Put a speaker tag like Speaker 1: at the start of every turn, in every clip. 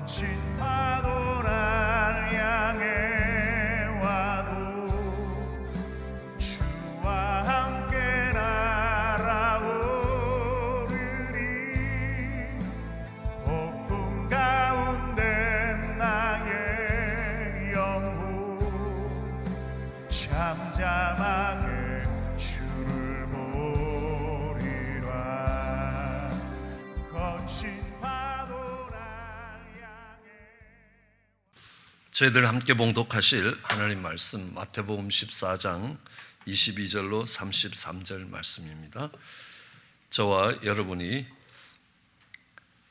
Speaker 1: 거친 파도 날 향해 와도 주와 함께 날아오르리. 폭풍 가운데 나의 영혼 잠잠하게 주를 보리라. 거친 파도 날 향해.
Speaker 2: 저희들 함께 봉독하실 하나님 말씀 마태복음 14장 22절로 33절 말씀입니다. 저와 여러분이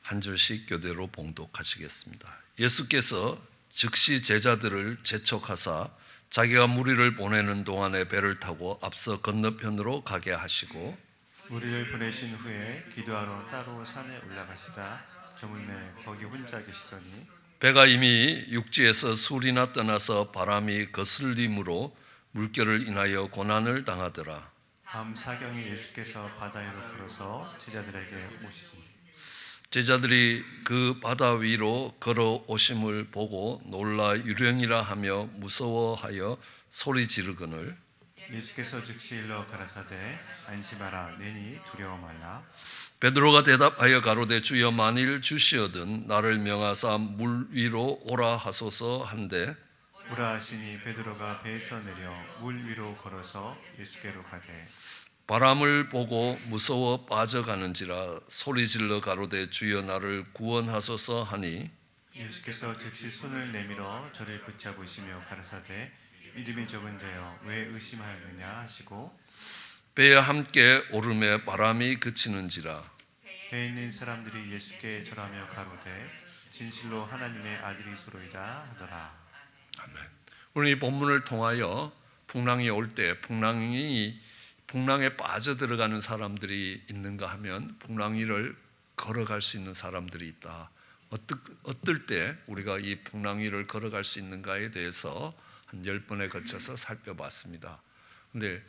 Speaker 2: 한 절씩 교대로 봉독하시겠습니다. 예수께서 즉시 제자들을 재촉하사 자기가 무리를 보내는 동안에 배를 타고 앞서 건너편으로 가게 하시고
Speaker 3: 우리를 보내신 후에 기도하러 따로 산에 올라가시다 저물매 거기 혼자 계시더니
Speaker 2: 배가 이미 육지에서 술이나 떠나서 바람이 거슬림으로 물결을 인하여 고난을 당하더라.
Speaker 3: 밤 사경에 예수께서 바다 위로 걸어서 제자들에게 오시니
Speaker 2: 제자들이 그 바다 위로 걸어오심을 보고 놀라 유령이라 하며 무서워하여 소리 지르거늘
Speaker 3: 예수께서 즉시 일러 가라사대 안심하라 내니 두려워 말라.
Speaker 2: 베드로가 대답하여 가로되 주여 만일 주시어든 나를 명하사 물 위로 오라 하소서 한데
Speaker 3: 오라 하시니 베드로가 배에서 내려 물 위로 걸어서 예수께로 가되
Speaker 2: 바람을 보고 무서워 빠져가는지라 소리질러 가로되 주여 나를 구원하소서 하니
Speaker 3: 예수께서 즉시 손을 내밀어 저를 붙잡으시며 가라사대 믿음이 적은 자여 왜 의심하였느냐 하시고
Speaker 2: 배에 함께 오름에 바람이 그치는지라.
Speaker 3: 배에 있는 사람들이 예수께 절하며 가로되 진실로 하나님의 아들이소로이다 하더라.
Speaker 2: 아멘. 오늘 이 본문을 통하여 풍랑이 올 때 풍랑에 빠져들어가는 사람들이 있는가 하면 풍랑 위를 걸어갈 수 있는 사람들이 있다. 어떨 때 우리가 이 풍랑 위를 걸어갈 수 있는가에 대해서 한 10번에 걸쳐서 살펴봤습니다. 근데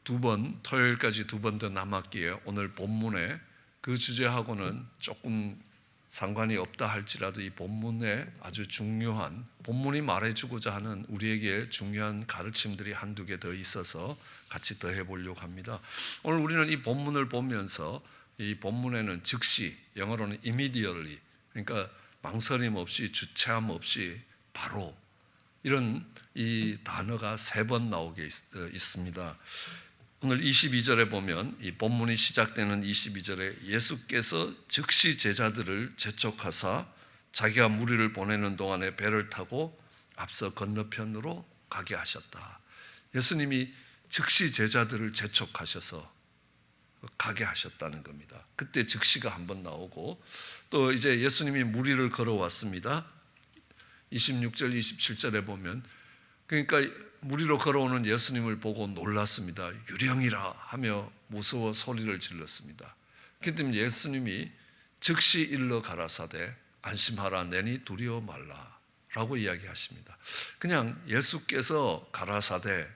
Speaker 2: 토요일까지 두 번 더 남았기에 오늘 본문에 그 주제하고는 조금 상관이 없다 할지라도 이 본문에 아주 중요한 본문이 말해주고자 하는 우리에게 중요한 가르침들이 한두 개 더 있어서 같이 더 해보려고 합니다. 오늘 우리는 이 본문을 보면서 이 본문에는 즉시 영어로는 immediately 그러니까 망설임 없이 주체함 없이 바로 이런 이 단어가 3번 나오게 있습니다. 오늘 22절에 보면 이 본문이 시작되는 22절에 예수께서 즉시 제자들을 재촉하사 자기가 무리를 보내는 동안에 배를 타고 앞서 건너편으로 가게 하셨다. 예수님이 즉시 제자들을 재촉하셔서 가게 하셨다는 겁니다. 그때 즉시가 한번 나오고 또 이제 예수님이 무리를 걸어왔습니다. 26절 27절에 보면 그러니까 무리로 걸어오는 예수님을 보고 놀랐습니다. 유령이라 하며 무서워 소리를 질렀습니다. 그렇기 때문에 예수님이 즉시 일러 가라사대 안심하라 내니 두려워 말라 라고 이야기하십니다. 그냥 예수께서 가라사대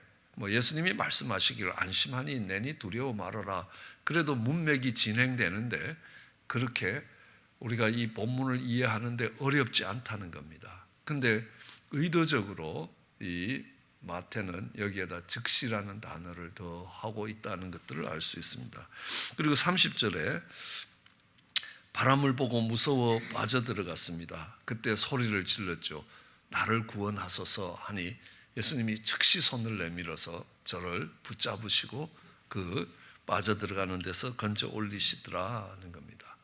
Speaker 2: 예수님이 말씀하시기를 안심하니 내니 두려워 말아라 그래도 문맥이 진행되는데 그렇게 우리가 이 본문을 이해하는데 어렵지 않다는 겁니다. 근데 의도적으로 이 마태는 여기에다 즉시라는 단어를 더 하고 있다는 것들을 알 수 있습니다. 그리고 30절에 바람을 보고 무서워 빠져들어갔습니다. 그때 소리를 질렀죠. 나를 구원하소서 하니 예수님이 즉시 손을 내밀어서 저를 붙잡으시고 그 빠져들어가는 데서 건져 올리시더라는 겁니다.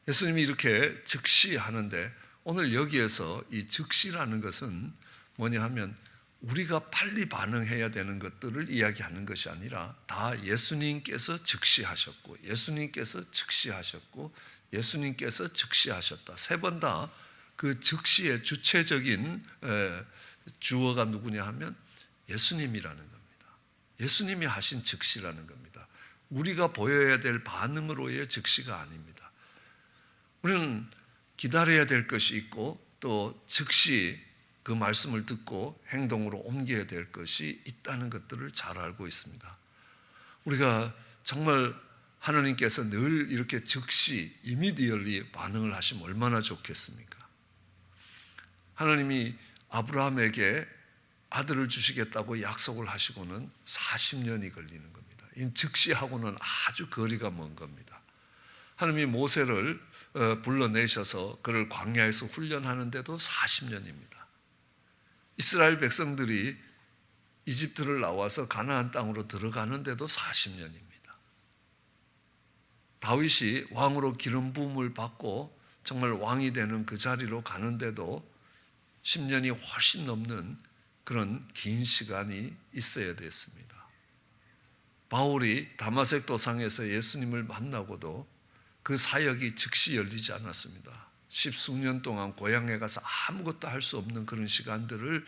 Speaker 2: 예수님이 이렇게 즉시 하는데 오늘 여기에서 이 즉시라는 것은 뭐냐 하면 우리가 빨리 반응해야 되는 것들을 이야기하는 것이 아니라 다 예수님께서 즉시하셨고 예수님께서 즉시하셨고 예수님께서 즉시하셨다. 3번 다 그 즉시의 주체적인 주어가 누구냐 하면 예수님이라는 겁니다. 예수님이 하신 즉시라는 겁니다. 우리가 보여야 될 반응으로의 즉시가 아닙니다. 우리는 기다려야 될 것이 있고 또 즉시 그 말씀을 듣고 행동으로 옮겨야 될 것이 있다는 것들을 잘 알고 있습니다. 우리가 정말 하나님께서 늘 이렇게 즉시 immediately 반응을 하시면 얼마나 좋겠습니까? 하나님이 아브라함에게 아들을 주시겠다고 약속을 하시고는 40년이 걸리는 겁니다. 이 즉시하고는 아주 거리가 먼 겁니다. 하나님이 모세를 불러내셔서 그를 광야에서 훈련하는데도 40년입니다. 이스라엘 백성들이 이집트를 나와서 가나안 땅으로 들어가는데도 40년입니다. 다윗이 왕으로 기름 부음을 받고 정말 왕이 되는 그 자리로 가는데도 10년이 훨씬 넘는 그런 긴 시간이 있어야 됐습니다. 바울이 다마색 도상에서 예수님을 만나고도 그 사역이 즉시 열리지 않았습니다. 십수년 동안 고향에 가서 아무것도 할 수 없는 그런 시간들을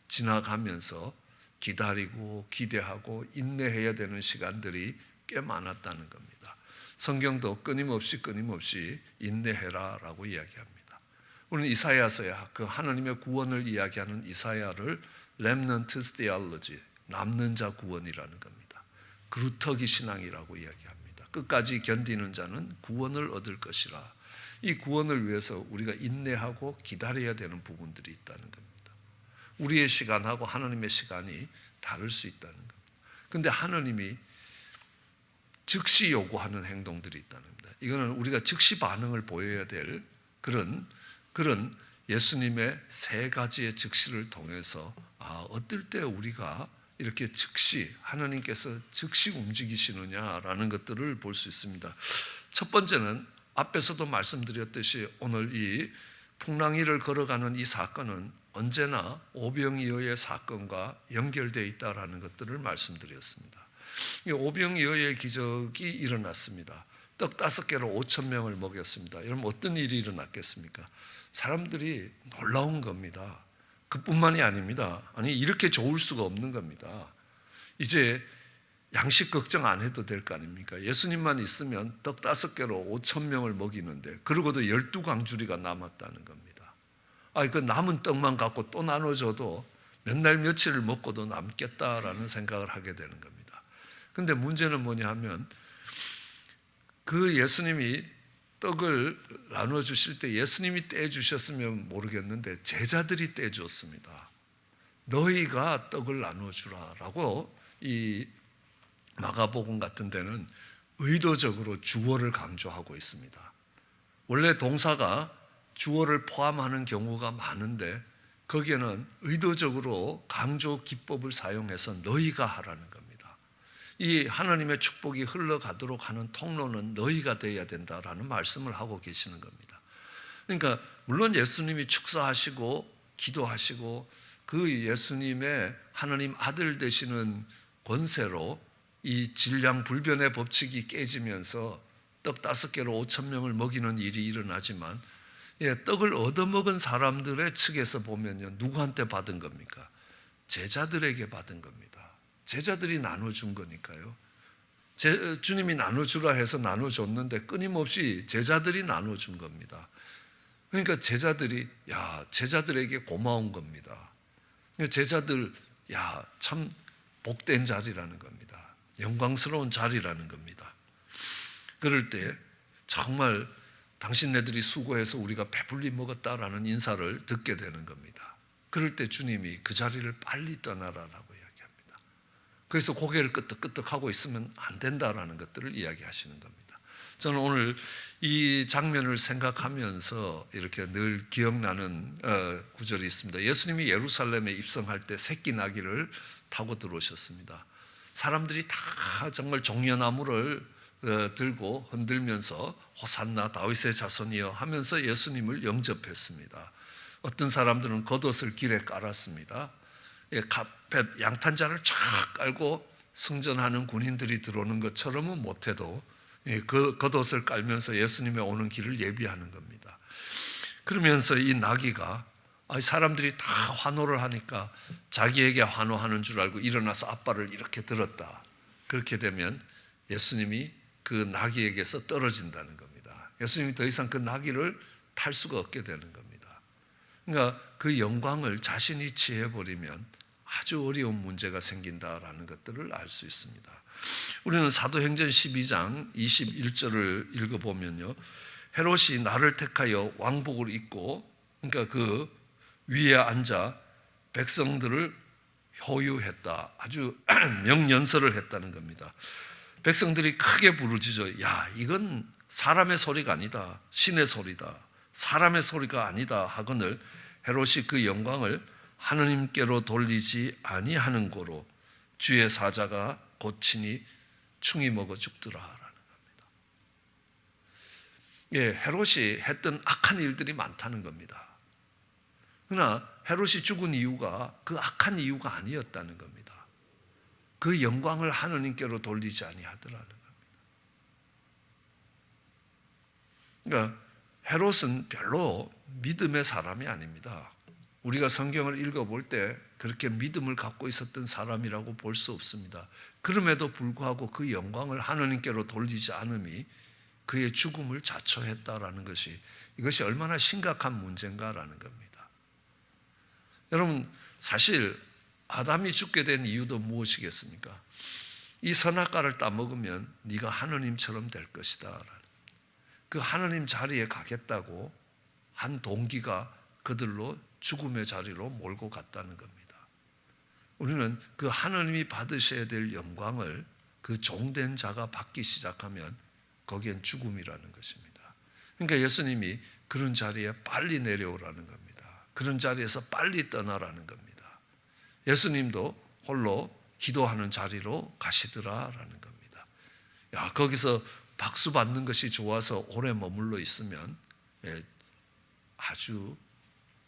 Speaker 2: 지나가면서 기다리고 기대하고 인내해야 되는 시간들이 꽤 많았다는 겁니다. 성경도 끊임없이 인내해라라고 이야기합니다. 우리는 이사야서에 그 하나님의 구원을 이야기하는 이사야를 렘넌트 테올로지, 남는 자 구원이라는 겁니다. 그루터기 신앙이라고 이야기합니다. 끝까지 견디는 자는 구원을 얻을 것이라. 이 구원을 위해서 우리가 인내하고 기다려야 되는 부분들이 있다는 겁니다. 우리의 시간하고 하나님의 시간이 다를 수 있다는 겁니다. 그런데 하나님이 즉시 요구하는 행동들이 있다는 겁니다. 이거는 우리가 즉시 반응을 보여야 될 그런 예수님의 세 가지의 즉시를 통해서 어떨 때 우리가 이렇게 즉시 하나님께서 즉시 움직이시느냐라는 것들을 볼 수 있습니다. 첫 번째는 앞에서도 말씀드렸듯이 오늘 이 풍랑이를 걸어가는 이 사건은 언제나 오병이어의 사건과 연결되어 있다라는 것들을 말씀드렸습니다. 이 오병이어의 기적이 일어났습니다. 떡 5개로 5,000명을 먹였습니다. 여러분 어떤 일이 일어났겠습니까? 사람들이 놀라운 겁니다. 그뿐만이 아닙니다. 아니 이렇게 좋을 수가 없는 겁니다. 이제 양식 걱정 안 해도 될 거 아닙니까? 예수님만 있으면 떡 5개로 5,000명을 먹이는데 그러고도 12광주리가 남았다는 겁니다. 그 남은 떡만 갖고 또 나눠줘도 몇 날 며칠을 먹고도 남겠다라는 생각을 하게 되는 겁니다. 그런데 문제는 뭐냐 하면 그 예수님이 떡을 나눠주실 때 예수님이 떼주셨으면 모르겠는데 제자들이 떼주었습니다. 너희가 떡을 나눠주라 라고 이 마가복음 같은 데는 의도적으로 주어를 강조하고 있습니다. 원래 동사가 주어를 포함하는 경우가 많은데 거기에는 의도적으로 강조 기법을 사용해서 너희가 하라는 겁니다. 이 하나님의 축복이 흘러가도록 하는 통로는 너희가 되어야 된다라는 말씀을 하고 계시는 겁니다. 그러니까 물론 예수님이 축사하시고 기도하시고 그 예수님의 하나님 아들 되시는 권세로 이 질량불변의 법칙이 깨지면서 떡 5개로 5,000명을 먹이는 일이 일어나지만 떡을 얻어먹은 사람들의 측에서 보면요, 누구한테 받은 겁니까? 제자들에게 받은 겁니다. 제자들이 나눠준 거니까요. 주님이 나눠주라 해서 나눠줬는데 끊임없이 제자들이 나눠준 겁니다. 그러니까 제자들에게 고마운 겁니다. 제자들 참 복된 자리라는 겁니다. 영광스러운 자리라는 겁니다. 그럴 때 정말 당신네들이 수고해서 우리가 배불리 먹었다라는 인사를 듣게 되는 겁니다. 그럴 때 주님이 그 자리를 빨리 떠나라라고 이야기합니다. 그래서 고개를 끄덕끄덕하고 있으면 안 된다라는 것들을 이야기하시는 겁니다. 저는 오늘 이 장면을 생각하면서 이렇게 늘 기억나는 구절이 있습니다. 예수님이 예루살렘에 입성할 때 새끼 나귀를 타고 들어오셨습니다. 사람들이 다 정말 종려나무를 들고 흔들면서 호산나 다윗의 자손이여 하면서 예수님을 영접했습니다. 어떤 사람들은 겉옷을 길에 깔았습니다. 양탄자를 쫙 깔고 승전하는 군인들이 들어오는 것처럼은 못해도 그 겉옷을 깔면서 예수님의 오는 길을 예비하는 겁니다. 그러면서 이 나귀가 사람들이 다 환호를 하니까 자기에게 환호하는 줄 알고 일어나서 앞발을 이렇게 들었다. 그렇게 되면 예수님이 그 나귀에게서 떨어진다는 겁니다. 예수님이 더 이상 그 나귀를 탈 수가 없게 되는 겁니다. 그러니까 그 영광을 자신이 취해버리면 아주 어려운 문제가 생긴다라는 것들을 알 수 있습니다. 우리는 사도행전 12장 21절을 읽어보면요, 헤롯이 나를 택하여 왕복을 입고, 그러니까 그 위에 앉아 백성들을 효유했다. 아주 명연설을 했다는 겁니다. 백성들이 크게 부르짖어, 야, 이건 사람의 소리가 아니다. 신의 소리다. 사람의 소리가 아니다 하거늘 헤롯이 그 영광을 하느님께로 돌리지 아니하는 고로 주의 사자가 고치니 충이 먹어 죽더라라는 겁니다. 예, 헤롯이 했던 악한 일들이 많다는 겁니다. 그러나 헤롯이 죽은 이유가 그 악한 이유가 아니었다는 겁니다. 그 영광을 하느님께로 돌리지 아니하더라는 겁니다. 그러니까 헤롯은 별로 믿음의 사람이 아닙니다. 우리가 성경을 읽어볼 때 그렇게 믿음을 갖고 있었던 사람이라고 볼 수 없습니다. 그럼에도 불구하고 그 영광을 하느님께로 돌리지 않음이 그의 죽음을 자초했다라는 것이, 이것이 얼마나 심각한 문제인가라는 겁니다. 여러분, 사실 아담이 죽게 된 이유도 무엇이겠습니까? 이 선악과를 따먹으면 네가 하느님처럼 될 것이다. 그 하느님 자리에 가겠다고 한 동기가 그들로 죽음의 자리로 몰고 갔다는 겁니다. 우리는 그 하느님이 받으셔야 될 영광을 그 종된 자가 받기 시작하면 거기엔 죽음이라는 것입니다. 그러니까 예수님이 그런 자리에 빨리 내려오라는 겁니다. 그런 자리에서 빨리 떠나라는 겁니다. 예수님도 홀로 기도하는 자리로 가시더라라는 겁니다. 야, 거기서 박수 받는 것이 좋아서 오래 머물러 있으면 아주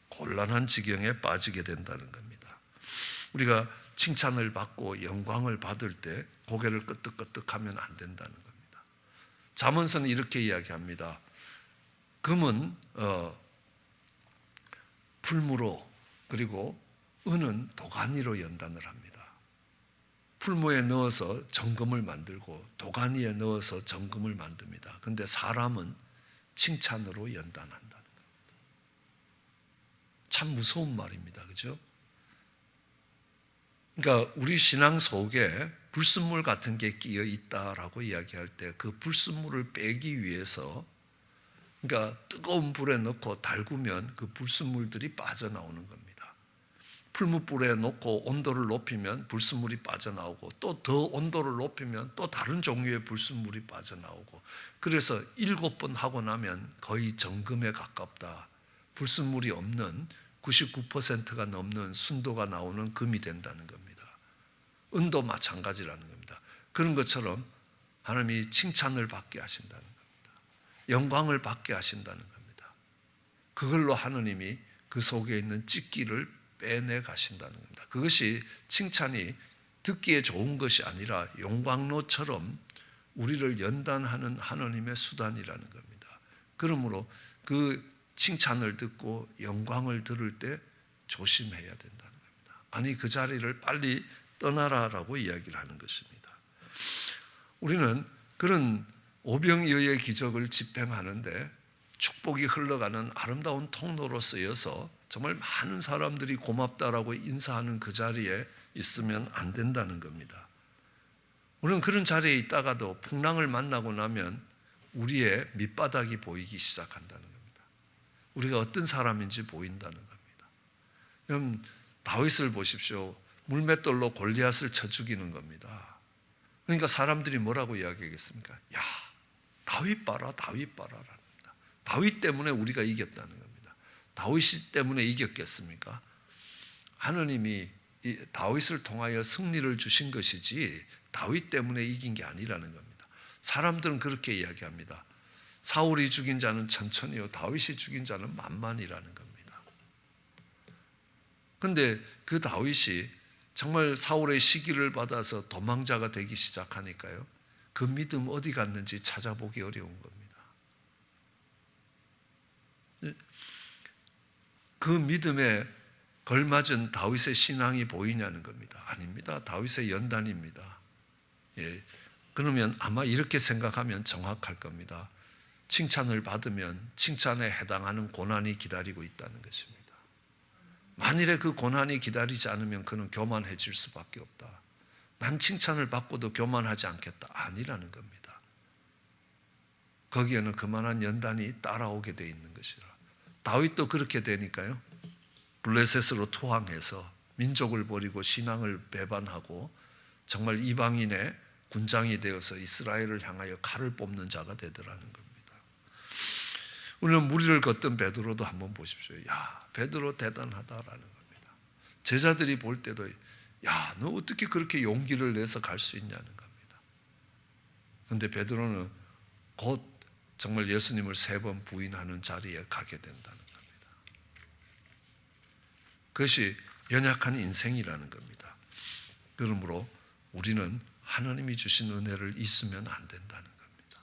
Speaker 2: 곤란한 지경에 빠지게 된다는 겁니다. 우리가 칭찬을 받고 영광을 받을 때 고개를 끄덕끄덕하면 안 된다는 겁니다. 잠언서는 이렇게 이야기합니다. 금은 풀무로, 그리고 은은 도가니로 연단을 합니다. 풀무에 넣어서 정금을 만들고 도가니에 넣어서 정금을 만듭니다. 그런데 사람은 칭찬으로 연단한다는 겁니다. 참 무서운 말입니다. 그렇죠? 그러니까 우리 신앙 속에 불순물 같은 게 끼어 있다라고 이야기할 때 그 불순물을 빼기 위해서, 그러니까 뜨거운 불에 넣고 달구면 그 불순물들이 빠져나오는 겁니다. 풀무불에 놓고 온도를 높이면 불순물이 빠져나오고, 또 더 온도를 높이면 또 다른 종류의 불순물이 빠져나오고, 그래서 7번 하고 나면 거의 정금에 가깝다. 불순물이 없는 99%가 넘는 순도가 나오는 금이 된다는 겁니다. 은도 마찬가지라는 겁니다. 그런 것처럼 하나님이 칭찬을 받게 하신다는 겁니다. 영광을 받게 하신다는 겁니다. 그걸로 하나님이 그 속에 있는 찌기를 빼내 가신다는 겁니다. 그것이 칭찬이 듣기에 좋은 것이 아니라 용광로처럼 우리를 연단하는 하나님의 수단이라는 겁니다. 그러므로 그 칭찬을 듣고 영광을 들을 때 조심해야 된다는 겁니다. 아니, 그 자리를 빨리 떠나라라고 이야기를 하는 것입니다. 우리는 그런 오병이어의 기적을 집행하는데 축복이 흘러가는 아름다운 통로로 쓰여서 정말 많은 사람들이 고맙다라고 인사하는 그 자리에 있으면 안 된다는 겁니다. 우리는 그런 자리에 있다가도 풍랑을 만나고 나면 우리의 밑바닥이 보이기 시작한다는 겁니다. 우리가 어떤 사람인지 보인다는 겁니다. 그럼 다윗을 보십시오. 물맷돌로 골리앗을 쳐 죽이는 겁니다. 그러니까 사람들이 뭐라고 이야기하겠습니까? 야, 다윗 봐라, 다윗 봐라. 다윗 때문에 우리가 이겼다는 겁니다. 다윗이 때문에 이겼겠습니까? 하느님이 다윗을 통하여 승리를 주신 것이지 다윗 때문에 이긴 게 아니라는 겁니다. 사람들은 그렇게 이야기합니다. 사울이 죽인 자는 천천히요, 다윗이 죽인 자는 만만이라는 겁니다. 그런데 그 다윗이 정말 사울의 시기를 받아서 도망자가 되기 시작하니까요, 그 믿음 어디 갔는지 찾아보기 어려운 겁니다. 그 믿음에 걸맞은 다윗의 신앙이 보이냐는 겁니다. 아닙니다. 다윗의 연단입니다. 예. 그러면 아마 이렇게 생각하면 정확할 겁니다. 칭찬을 받으면 칭찬에 해당하는 고난이 기다리고 있다는 것입니다. 만일에 그 고난이 기다리지 않으면 그는 교만해질 수밖에 없다. 난 칭찬을 받고도 교만하지 않겠다. 아니라는 겁니다. 거기에는 그만한 연단이 따라오게 돼 있는 것이라. 다윗도 그렇게 되니까요, 블레셋으로 투항해서 민족을 버리고 신앙을 배반하고 정말 이방인의 군장이 되어서 이스라엘을 향하여 칼을 뽑는 자가 되더라는 겁니다. 우리는 무리를 걷던 베드로도 한번 보십시오. 야, 베드로 대단하다라는 겁니다. 제자들이 볼 때도 야, 너 어떻게 그렇게 용기를 내서 갈 수 있냐는 겁니다. 그런데 베드로는 곧 정말 예수님을 3번 부인하는 자리에 가게 된다는 겁니다. 그것이 연약한 인생이라는 겁니다. 그러므로 우리는 하나님이 주신 은혜를 잊으면 안 된다는 겁니다.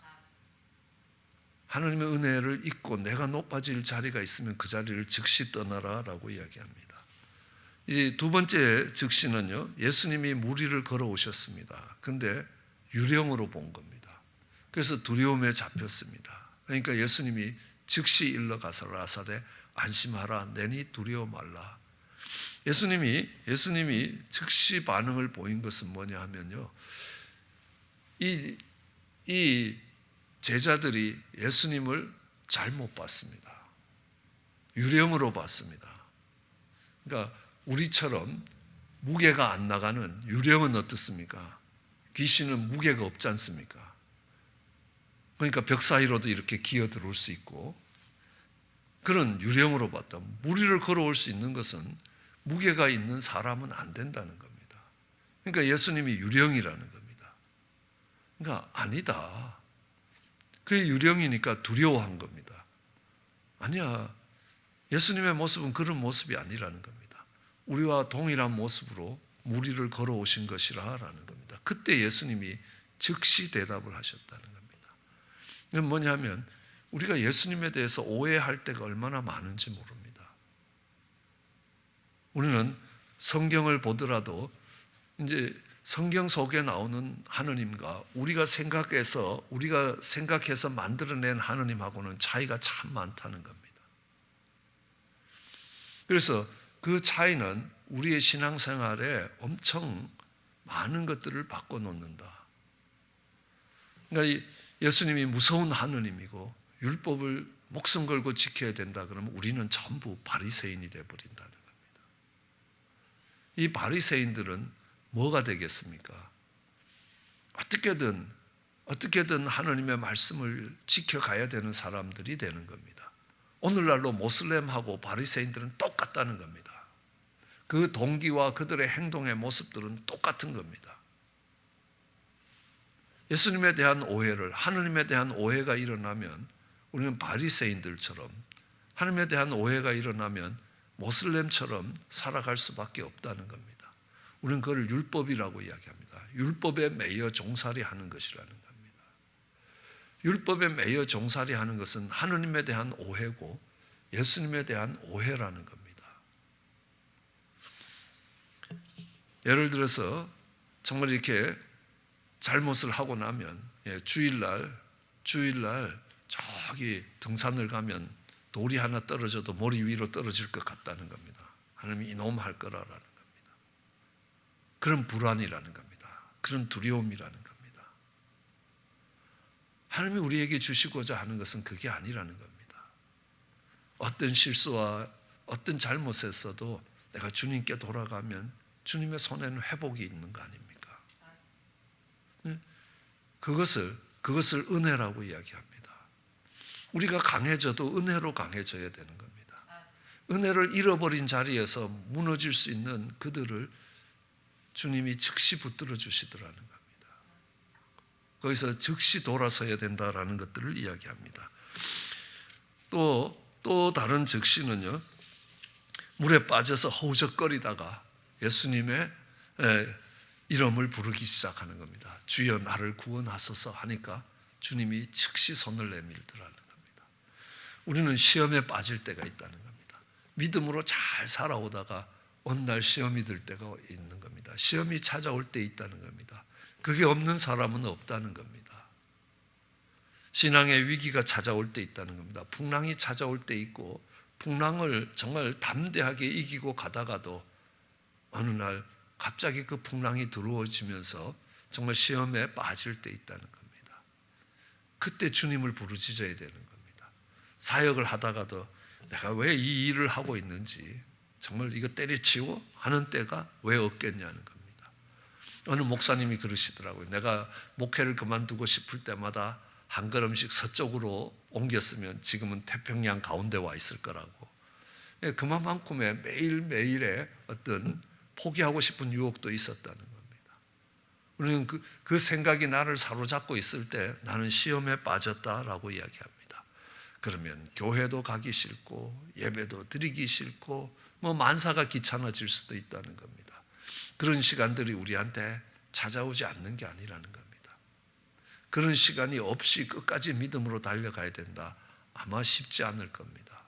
Speaker 2: 하나님의 은혜를 잊고 내가 높아질 자리가 있으면 그 자리를 즉시 떠나라라고 이야기합니다. 이 두 번째 즉시는요, 예수님이 무리를 걸어오셨습니다. 근데 유령으로 본 겁니다. 그래서 두려움에 잡혔습니다. 그러니까 예수님이 즉시 일러가서 라사대 안심하라, 내니 두려워 말라. 예수님이 즉시 반응을 보인 것은 뭐냐 하면요, 이 제자들이 예수님을 잘못 봤습니다. 유령으로 봤습니다. 그러니까 우리처럼 무게가 안 나가는 유령은 어떻습니까? 귀신은 무게가 없지 않습니까? 그러니까 벽 사이로도 이렇게 기어 들어올 수 있고, 그런 유령으로 봤다. 무리를 걸어올 수 있는 것은 무게가 있는 사람은 안 된다는 겁니다. 그러니까 예수님이 유령이라는 겁니다. 그러니까 아니다. 그게 유령이니까 두려워한 겁니다. 아니야. 예수님의 모습은 그런 모습이 아니라는 겁니다. 우리와 동일한 모습으로 무리를 걸어오신 것이라는 겁니다. 그때 예수님이 즉시 대답을 하셨다는 겁니다. 이건 뭐냐면 우리가 예수님에 대해서 오해할 때가 얼마나 많은지 모릅니다. 우리는 성경을 보더라도 이제 성경 속에 나오는 하느님과 우리가 생각해서 만들어낸 하느님하고는 차이가 참 많다는 겁니다. 그래서 그 차이는 우리의 신앙생활에 엄청 많은 것들을 바꿔놓는다. 그러니까 예수님이 무서운 하느님이고 율법을 목숨 걸고 지켜야 된다 그러면 우리는 전부 바리새인이 되어버린다는 겁니다. 이 바리새인들은 뭐가 되겠습니까? 어떻게든 하느님의 말씀을 지켜가야 되는 사람들이 되는 겁니다. 오늘날로 모슬렘하고 바리새인들은 똑같다는 겁니다. 그 동기와 그들의 행동의 모습들은 똑같은 겁니다. 예수님에 대한 오해를, 하느님에 대한 오해가 일어나면 우리는 바리새인들처럼, 하느님에 대한 오해가 일어나면 모슬렘처럼 살아갈 수밖에 없다는 겁니다. 우리는 그걸 율법이라고 이야기합니다. 율법에 매여 종살이 하는 것이라는 겁니다. 율법에 매여 종살이 하는 것은 하느님에 대한 오해고 예수님에 대한 오해라는 겁니다. 예를 들어서 정말 이렇게 잘못을 하고 나면 주일날 저기 등산을 가면 돌이 하나 떨어져도 머리 위로 떨어질 것 같다는 겁니다. 하나님이 이놈 할 거라라는 겁니다. 그런 불안이라는 겁니다. 그런 두려움이라는 겁니다. 하나님이 우리에게 주시고자 하는 것은 그게 아니라는 겁니다. 어떤 실수와 어떤 잘못에서도 내가 주님께 돌아가면 주님의 손에는 회복이 있는 거 아닙니까? 그것을 은혜라고 이야기합니다. 우리가 강해져도 은혜로 강해져야 되는 겁니다. 은혜를 잃어버린 자리에서 무너질 수 있는 그들을 주님이 즉시 붙들어 주시더라는 겁니다. 거기서 즉시 돌아서야 된다라는 것들을 이야기합니다. 또 다른 즉시는요, 물에 빠져서 허우적거리다가 예수님의 이름을 부르기 시작하는 겁니다. 주여 나를 구원하소서 하니까 주님이 즉시 손을 내밀더라는 겁니다. 우리는 시험에 빠질 때가 있다는 겁니다. 믿음으로 잘 살아오다가 어느 날 시험이 들 때가 있는 겁니다. 시험이 찾아올 때 있다는 겁니다. 그게 없는 사람은 없다는 겁니다. 신앙의 위기가 찾아올 때 있다는 겁니다. 풍랑이 찾아올 때 있고 풍랑을 정말 담대하게 이기고 가다가도 어느 날 갑자기 그 풍랑이 들어오면서 정말 시험에 빠질 때 있다는 겁니다. 그때 주님을 부르짖어야 되는 겁니다. 사역을 하다가도 내가 왜 이 일을 하고 있는지 정말 이거 때려치고 하는 때가 왜 없겠냐는 겁니다. 어느 목사님이 그러시더라고요. 내가 목회를 그만두고 싶을 때마다 한 걸음씩 서쪽으로 옮겼으면 지금은 태평양 가운데 와 있을 거라고. 그만큼의 매일매일의 어떤 포기하고 싶은 유혹도 있었다는 겁니다. 우리는 그 생각이 나를 사로잡고 있을 때 나는 시험에 빠졌다라고 이야기합니다. 그러면 교회도 가기 싫고 예배도 드리기 싫고 만사가 귀찮아질 수도 있다는 겁니다. 그런 시간들이 우리한테 찾아오지 않는 게 아니라는 겁니다. 그런 시간이 없이 끝까지 믿음으로 달려가야 된다. 아마 쉽지 않을 겁니다.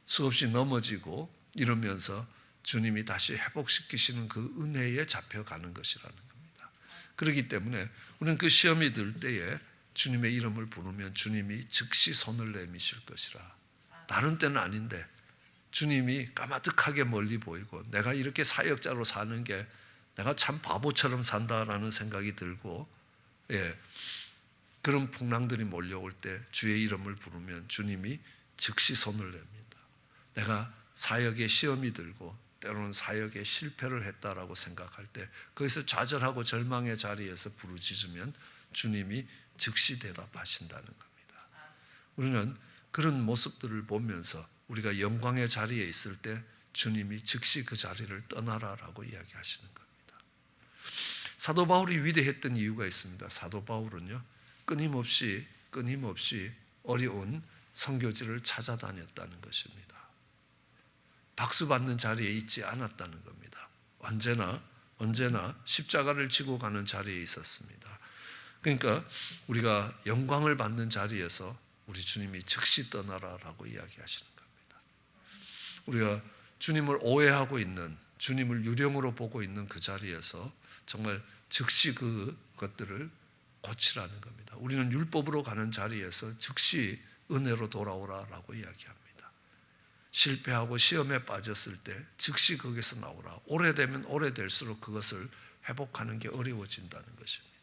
Speaker 2: 수없이 넘어지고 이러면서 주님이 다시 회복시키시는 그 은혜에 잡혀가는 것이라는 겁니다. 그렇기 때문에 우리는 그 시험이 들 때에 주님의 이름을 부르면 주님이 즉시 손을 내미실 것이라. 다른 때는 아닌데 주님이 까마득하게 멀리 보이고 내가 이렇게 사역자로 사는 게 내가 참 바보처럼 산다라는 생각이 들고 그런 풍랑들이 몰려올 때 주의 이름을 부르면 주님이 즉시 손을 냅니다. 내가 사역에 시험이 들고 때로는 사역에 실패를 했다라고 생각할 때 거기서 좌절하고 절망의 자리에서 부르짖으면 주님이 즉시 대답하신다는 겁니다. 우리는 그런 모습들을 보면서 우리가 영광의 자리에 있을 때 주님이 즉시 그 자리를 떠나라라고 이야기하시는 겁니다. 사도 바울이 위대했던 이유가 있습니다. 사도 바울은요, 끊임없이 어려운 선교지를 찾아다녔다는 것입니다. 박수 받는 자리에 있지 않았다는 겁니다. 언제나 십자가를 지고 가는 자리에 있었습니다. 그러니까 우리가 영광을 받는 자리에서 우리 주님이 즉시 떠나라라고 이야기하시는 겁니다. 우리가 주님을 오해하고 있는, 주님을 유령으로 보고 있는 그 자리에서 정말 즉시 그것들을 고치라는 겁니다. 우리는 율법으로 가는 자리에서 즉시 은혜로 돌아오라라고 이야기합니다. 실패하고 시험에 빠졌을 때 즉시 거기서 나오라. 오래되면 오래될수록 그것을 회복하는 게 어려워진다는 것입니다.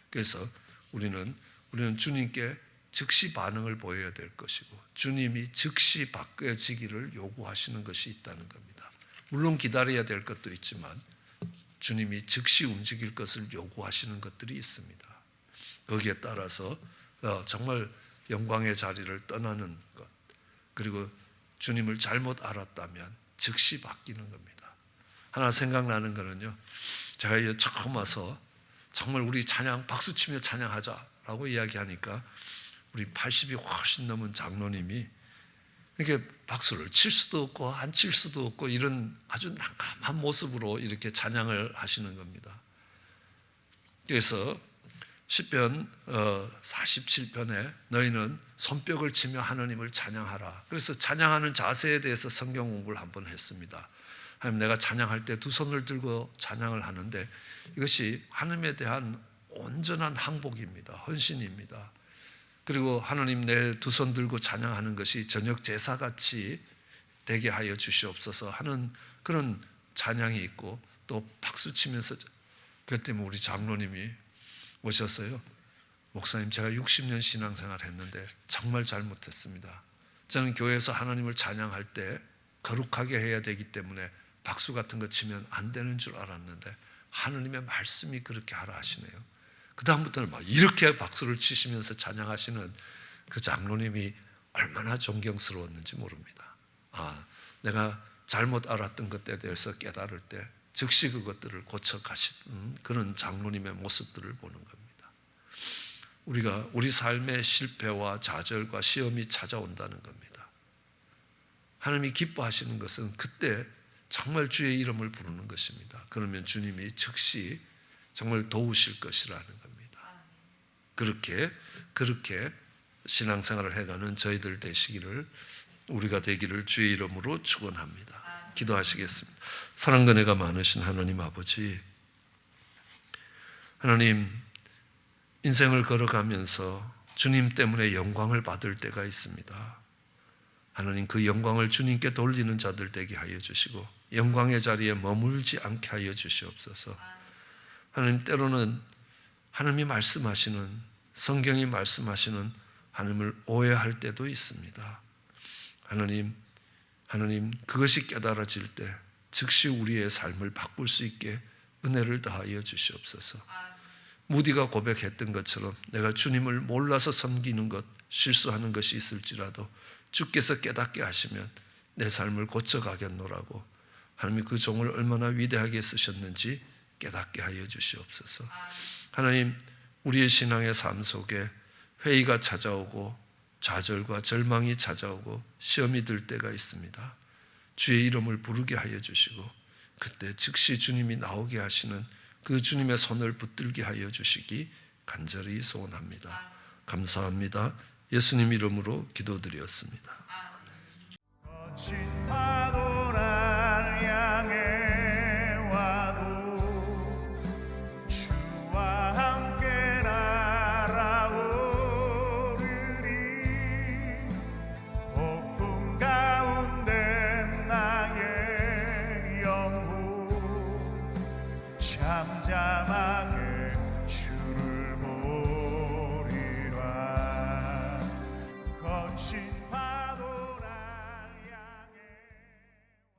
Speaker 2: 그래서 우리는 주님께 즉시 반응을 보여야 될 것이고 주님이 즉시 바뀌어지기를 요구하시는 것이 있다는 겁니다. 물론 기다려야 될 것도 있지만 주님이 즉시 움직일 것을 요구하시는 것들이 있습니다. 거기에 따라서 정말 영광의 자리를 떠나는 것, 그리고 주님을 잘못 알았다면 즉시 바뀌는 겁니다. 하나 생각나는 거는요, 제가 처음 와서 정말 우리 찬양 박수치며 찬양하자라고 이야기하니까 우리 80이 훨씬 넘은 장로님이 이렇게 박수를 칠 수도 없고 안 칠 수도 없고 이런 아주 난감한 모습으로 이렇게 찬양을 하시는 겁니다. 그래서 시편 47편에 너희는 손뼉을 치며 하나님을 찬양하라. 그래서 찬양하는 자세에 대해서 성경 공부를 한번 했습니다. 하나님, 내가 찬양할 때 두 손을 들고 찬양을 하는데 이것이 하나님에 대한 온전한 항복입니다. 헌신입니다. 그리고 하나님, 내 두 손 들고 찬양하는 것이 저녁 제사같이 되게 하여 주시옵소서 하는 그런 찬양이 있고 또 박수치면서, 그것 때문에 우리 장로님이 오셨어요. 목사님, 제가 60년 신앙생활 했는데 정말 잘못했습니다. 저는 교회에서 하나님을 찬양할 때 거룩하게 해야 되기 때문에 박수 같은 거 치면 안 되는 줄 알았는데 하나님의 말씀이 그렇게 하라 하시네요. 그 다음부터는 막 이렇게 박수를 치시면서 찬양하시는 그 장로님이 얼마나 존경스러웠는지 모릅니다. 내가 잘못 알았던 것에 대해서 깨달을 때 즉시 그것들을 고쳐가시는 그런 장로님의 모습들을 보는 겁니다. 우리가 우리 삶의 실패와 좌절과 시험이 찾아온다는 겁니다. 하나님이 기뻐하시는 것은 그때 정말 주의 이름을 부르는 것입니다. 그러면 주님이 즉시 정말 도우실 것이라는 겁니다. 그렇게 신앙생활을 해가는 저희들 되시기를, 우리가 되기를 주의 이름으로 축원합니다. 기도하시겠습니다. 사랑과 은혜가 많으신 하나님 아버지, 하나님, 인생을 걸어가면서 주님 때문에 영광을 받을 때가 있습니다. 하나님, 그 영광을 주님께 돌리는 자들 되게 하여 주시고 영광의 자리에 머물지 않게 하여 주시옵소서. 하나님, 때로는 하나님이 말씀하시는, 성경이 말씀하시는 하나님을 오해할 때도 있습니다. 하나님, 하나님, 그것이 깨달아질 때 즉시 우리의 삶을 바꿀 수 있게 은혜를 더하여 주시옵소서. 무디가 고백했던 것처럼 내가 주님을 몰라서 섬기는 것, 실수하는 것이 있을지라도 주께서 깨닫게 하시면 내 삶을 고쳐가겠노라고 하나님이 그 종을 얼마나 위대하게 쓰셨는지 깨닫게 하여 주시옵소서. 하나님, 우리의 신앙의 삶 속에 회의가 찾아오고 좌절과 절망이 찾아오고 시험이 들 때가 있습니다. 주의 이름을 부르게 하여 주시고 그때 즉시 주님이 나오게 하시는 그 주님의 손을 붙들게 하여 주시기 간절히 소원합니다. 감사합니다. 예수님 이름으로 기도드렸습니다.
Speaker 1: 거친 파도 날 향해 와도 주와 함께 날아오르리. 폭풍 가운데 나의 영혼 잠잠하게 주를 보리라. 거친